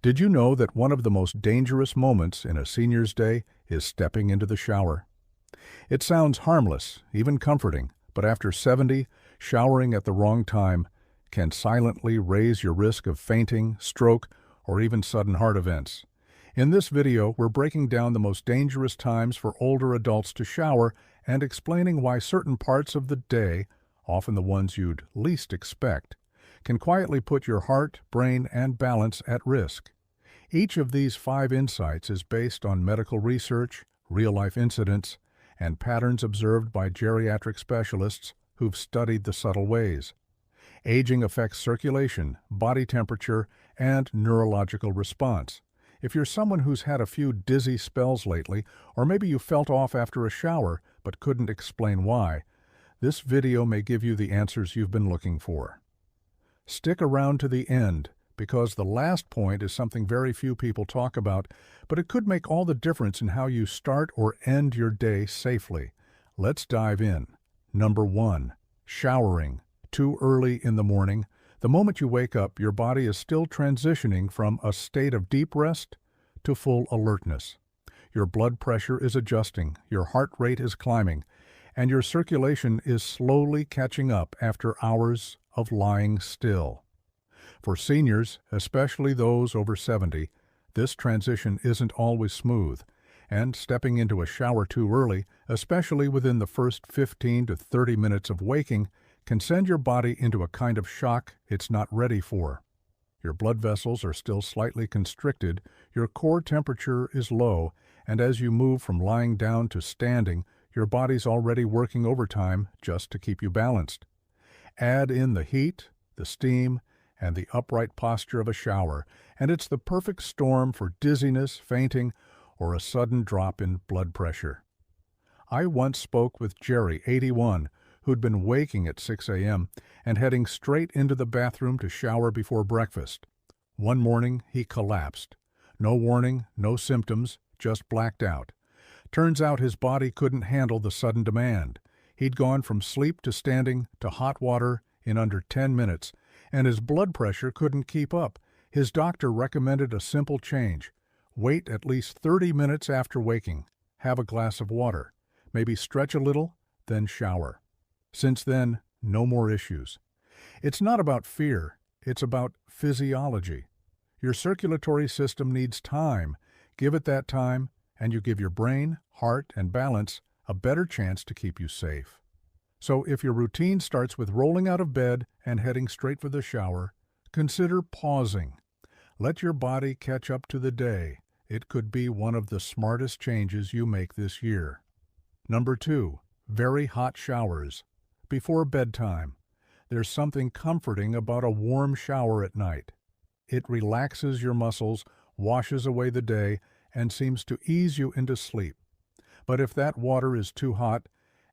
Did you know that one of the most dangerous moments in a senior's day is stepping into the shower? It sounds harmless, even comforting, but after 70, showering at the wrong time can silently raise your risk of fainting, stroke, or even sudden heart events. In this video, we're breaking down the most dangerous times for older adults to shower and explaining why certain parts of the day, often the ones you'd least expect, can quietly put your heart, brain, and balance at risk. Each of these 5 insights is based on medical research, real-life incidents, and patterns observed by geriatric specialists who've studied the subtle ways. Aging affects circulation, body temperature, and neurological response. If you're someone who's had a few dizzy spells lately, or maybe you felt off after a shower but couldn't explain why, this video may give you the answers you've been looking for. Stick around to the end, because the last point is something very few people talk about, but it could make all the difference in how you start or end your day safely. Let's dive in. Number 1. Showering. Too early in the morning. The moment you wake up, your body is still transitioning from a state of deep rest to full alertness. Your blood pressure is adjusting, your heart rate is climbing, and your circulation is slowly catching up after hours of lying still. For seniors, especially those over 70, this transition isn't always smooth, and stepping into a shower too early, especially within the first 15 to 30 minutes of waking, can send your body into a kind of shock it's not ready for. Your blood vessels are still slightly constricted, your core temperature is low, and as you move from lying down to standing, your body's already working overtime just to keep you balanced. Add in the heat, the steam, and the upright posture of a shower, and it's the perfect storm for dizziness, fainting, or a sudden drop in blood pressure. I once spoke with Jerry, 81, who'd been waking at 6 a.m. and heading straight into the bathroom to shower before breakfast. One morning, he collapsed. No warning, no symptoms, just blacked out. Turns out his body couldn't handle the sudden demand. He'd gone from sleep to standing to hot water in under 10 minutes, and his blood pressure couldn't keep up. His doctor recommended a simple change. Wait at least 30 minutes after waking. Have a glass of water. Maybe stretch a little, then shower. Since then, no more issues. It's not about fear, it's about physiology. Your circulatory system needs time. Give it that time, and you give your brain, heart, and balance a better chance to keep you safe. So if your routine starts with rolling out of bed and heading straight for the shower, consider pausing. Let your body catch up to the day. It could be one of the smartest changes you make this year. Number 2. Very hot showers. Before bedtime. There's something comforting about a warm shower at night. It relaxes your muscles, washes away the day, and seems to ease you into sleep. But if that water is too hot,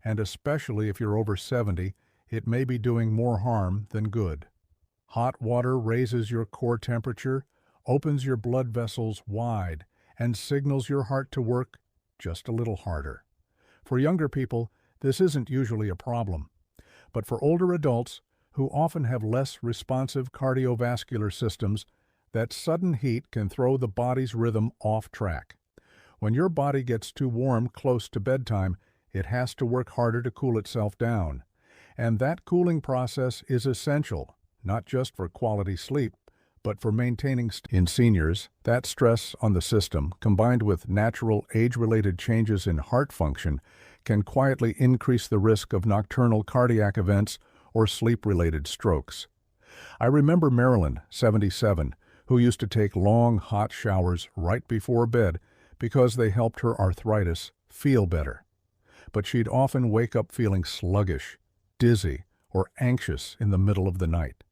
and especially if you're over 70, it may be doing more harm than good. Hot water raises your core temperature, opens your blood vessels wide, and signals your heart to work just a little harder. For younger people, this isn't usually a problem. But for older adults, who often have less responsive cardiovascular systems, that sudden heat can throw the body's rhythm off track. When your body gets too warm close to bedtime, it has to work harder to cool itself down. And that cooling process is essential, not just for quality sleep, but for maintaining in seniors, that stress on the system, combined with natural age-related changes in heart function, can quietly increase the risk of nocturnal cardiac events or sleep-related strokes. I remember Marilyn, 77, who used to take long, hot showers right before bed because they helped her arthritis feel better. But she'd often wake up feeling sluggish, dizzy, or anxious in the middle of the night.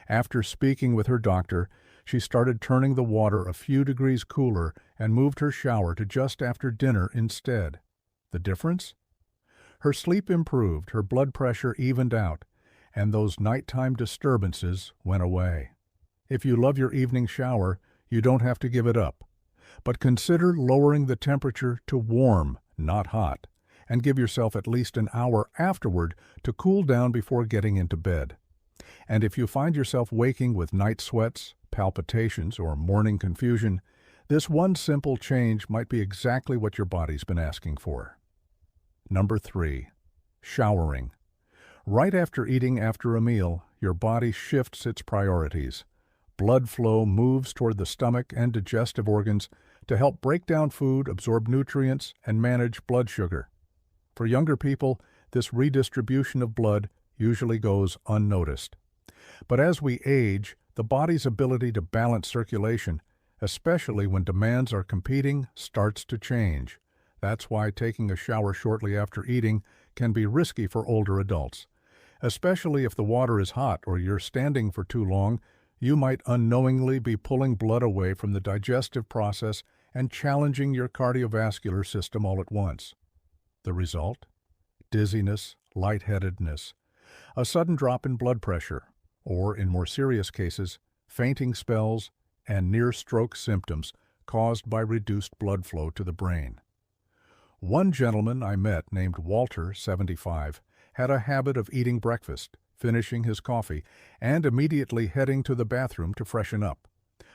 After speaking with her doctor, she started turning the water a few degrees cooler and moved her shower to just after dinner instead. The difference? Her sleep improved, her blood pressure evened out, and those nighttime disturbances went away. If you love your evening shower, you don't have to give it up. But consider lowering the temperature to warm, not hot, and give yourself at least an hour afterward to cool down before getting into bed. And if you find yourself waking with night sweats, palpitations, or morning confusion, this one simple change might be exactly what your body's been asking for. Number 3. Showering. Right after eating after a meal, your body shifts its priorities. Blood flow moves toward the stomach and digestive organs to help break down food, absorb nutrients, and manage blood sugar. For younger people, this redistribution of blood usually goes unnoticed. But as we age, the body's ability to balance circulation, especially when demands are competing, starts to change. That's why taking a shower shortly after eating can be risky for older adults. Especially if the water is hot or you're standing for too long, you might unknowingly be pulling blood away from the digestive process and challenging your cardiovascular system all at once. The result? Dizziness, lightheadedness, a sudden drop in blood pressure, or in more serious cases, fainting spells and near-stroke symptoms caused by reduced blood flow to the brain. One gentleman I met named Walter, 75, had a habit of eating breakfast, finishing his coffee, and immediately heading to the bathroom to freshen up.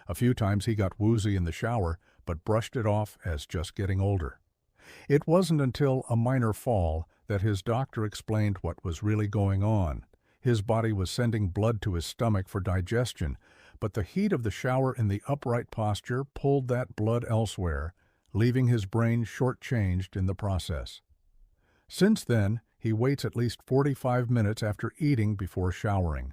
A few times he got woozy in the shower, but brushed it off as just getting older. It wasn't until a minor fall that his doctor explained what was really going on. His body was sending blood to his stomach for digestion, but the heat of the shower in the upright posture pulled that blood elsewhere, leaving his brain shortchanged in the process. Since then, he waits at least 45 minutes after eating before showering,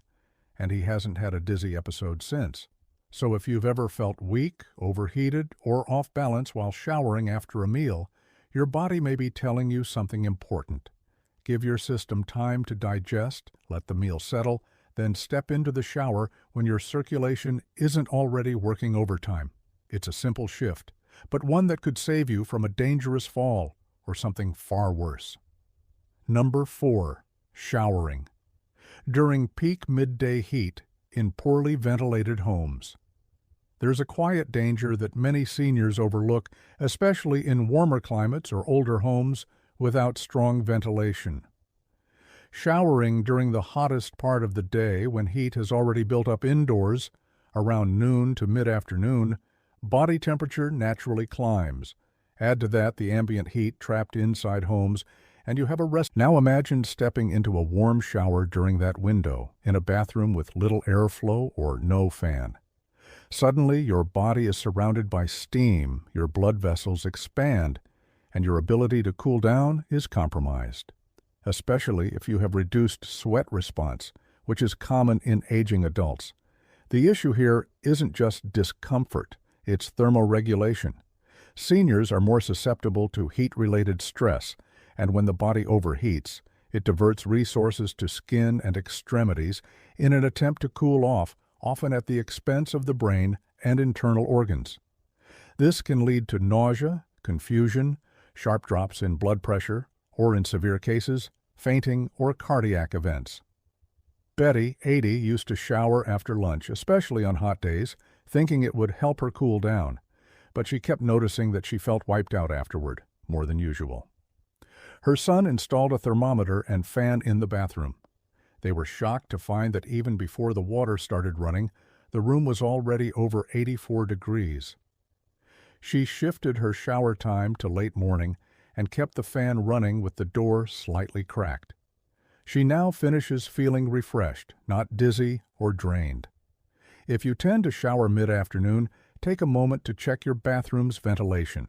and he hasn't had a dizzy episode since. So if you've ever felt weak, overheated, or off balance while showering after a meal, your body may be telling you something important. Give your system time to digest, let the meal settle, then step into the shower when your circulation isn't already working overtime. It's a simple shift, but one that could save you from a dangerous fall or something far worse. Number 4. Showering. During peak midday heat in poorly ventilated homes. There's a quiet danger that many seniors overlook, especially in warmer climates or older homes without strong ventilation. Showering during the hottest part of the day when heat has already built up indoors, around noon to mid-afternoon, body temperature naturally climbs. Add to that the ambient heat trapped inside homes, and you have a rest. Now imagine stepping into a warm shower during that window, in a bathroom with little airflow or no fan. Suddenly, your body is surrounded by steam, your blood vessels expand, and your ability to cool down is compromised, especially if you have reduced sweat response, which is common in aging adults. The issue here isn't just discomfort, it's thermoregulation. Seniors are more susceptible to heat-related stress, and when the body overheats, it diverts resources to skin and extremities in an attempt to cool off, often at the expense of the brain and internal organs. This can lead to nausea, confusion, sharp drops in blood pressure, or in severe cases, fainting or cardiac events. Betty, 80, used to shower after lunch, especially on hot days, thinking it would help her cool down, but she kept noticing that she felt wiped out afterward, more than usual. Her son installed a thermometer and fan in the bathroom. They were shocked to find that even before the water started running, the room was already over 84 degrees. She shifted her shower time to late morning and kept the fan running with the door slightly cracked. She now finishes feeling refreshed, not dizzy or drained. If you tend to shower mid-afternoon, take a moment to check your bathroom's ventilation.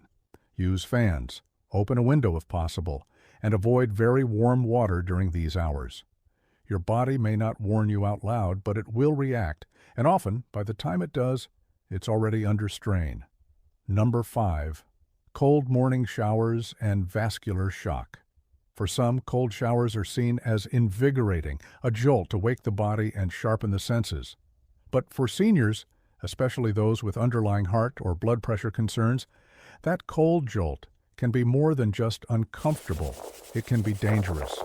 Use fans, open a window if possible, and avoid very warm water during these hours. Your body may not warn you out loud, but it will react, and often, by the time it does, it's already under strain. Number 5. Cold morning showers and vascular shock. For some, cold showers are seen as invigorating, a jolt to wake the body and sharpen the senses. But for seniors, especially those with underlying heart or blood pressure concerns, that cold jolt can be more than just uncomfortable. It can be dangerous.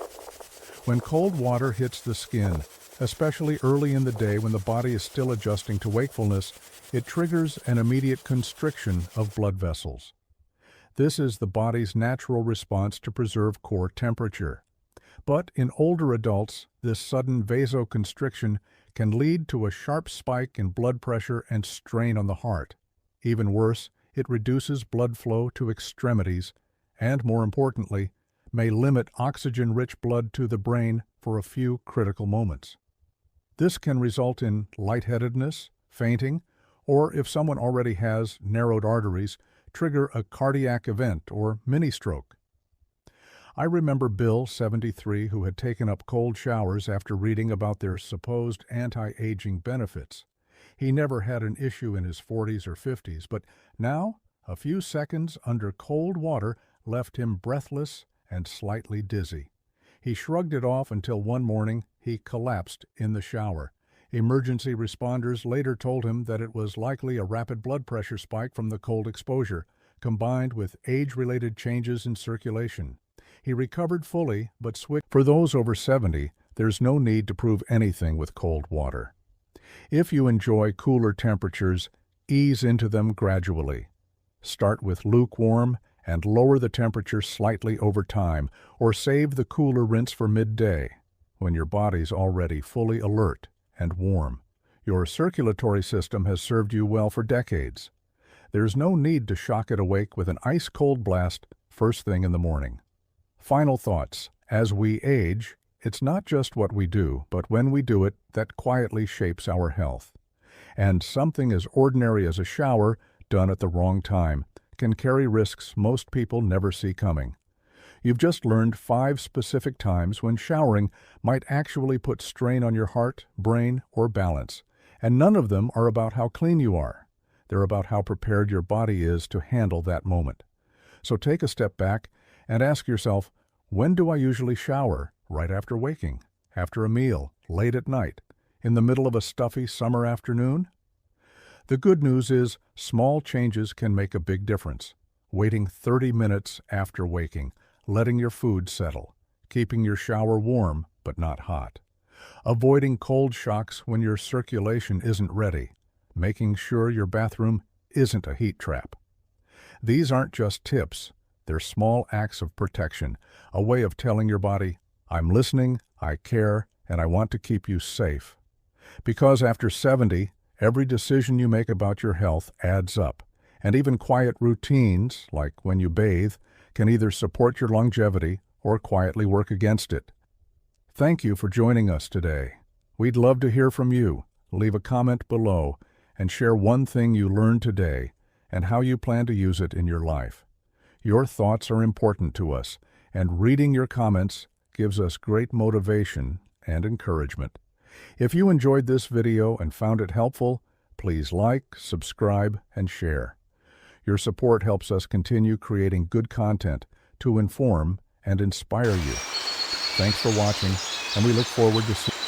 When cold water hits the skin, especially early in the day when the body is still adjusting to wakefulness, it triggers an immediate constriction of blood vessels. This is the body's natural response to preserve core temperature. But in older adults, this sudden vasoconstriction can lead to a sharp spike in blood pressure and strain on the heart. Even worse, it reduces blood flow to extremities and, more importantly, may limit oxygen-rich blood to the brain for a few critical moments. This can result in lightheadedness, fainting, or if someone already has narrowed arteries, trigger a cardiac event or mini-stroke. I remember Bill, 73, who had taken up cold showers after reading about their supposed anti-aging benefits. He never had an issue in his 40s or 50s, but now, a few seconds under cold water left him breathless and slightly dizzy. He shrugged it off until one morning he collapsed in the shower. Emergency responders later told him that it was likely a rapid blood pressure spike from the cold exposure, combined with age-related changes in circulation. He recovered fully, but switched. For those over 70, there's no need to prove anything with cold water. If you enjoy cooler temperatures, ease into them gradually. Start with lukewarm and lower the temperature slightly over time, or save the cooler rinse for midday, when your body's already fully alert and warm. Your circulatory system has served you well for decades. There's no need to shock it awake with an ice-cold blast first thing in the morning. Final thoughts. As we age, it's not just what we do, but when we do it, that quietly shapes our health. And something as ordinary as a shower, done at the wrong time, can carry risks most people never see coming. You've just learned 5 specific times when showering might actually put strain on your heart, brain, or balance. And none of them are about how clean you are. They're about how prepared your body is to handle that moment. So take a step back and ask yourself, when do I usually shower? Right after waking, after a meal, late at night, in the middle of a stuffy summer afternoon? The good news is small changes can make a big difference. Waiting 30 minutes after waking, letting your food settle, keeping your shower warm but not hot, avoiding cold shocks when your circulation isn't ready, making sure your bathroom isn't a heat trap. These aren't just tips. They're small acts of protection, a way of telling your body, I'm listening, I care, and I want to keep you safe. Because after 70, every decision you make about your health adds up, and even quiet routines, like when you bathe, can either support your longevity or quietly work against it. Thank you for joining us today. We'd love to hear from you. Leave a comment below and share one thing you learned today and how you plan to use it in your life. Your thoughts are important to us, and reading your comments gives us great motivation and encouragement. If you enjoyed this video and found it helpful, please like, subscribe, and share. Your support helps us continue creating good content to inform and inspire you. Thanks for watching, and we look forward to seeing you.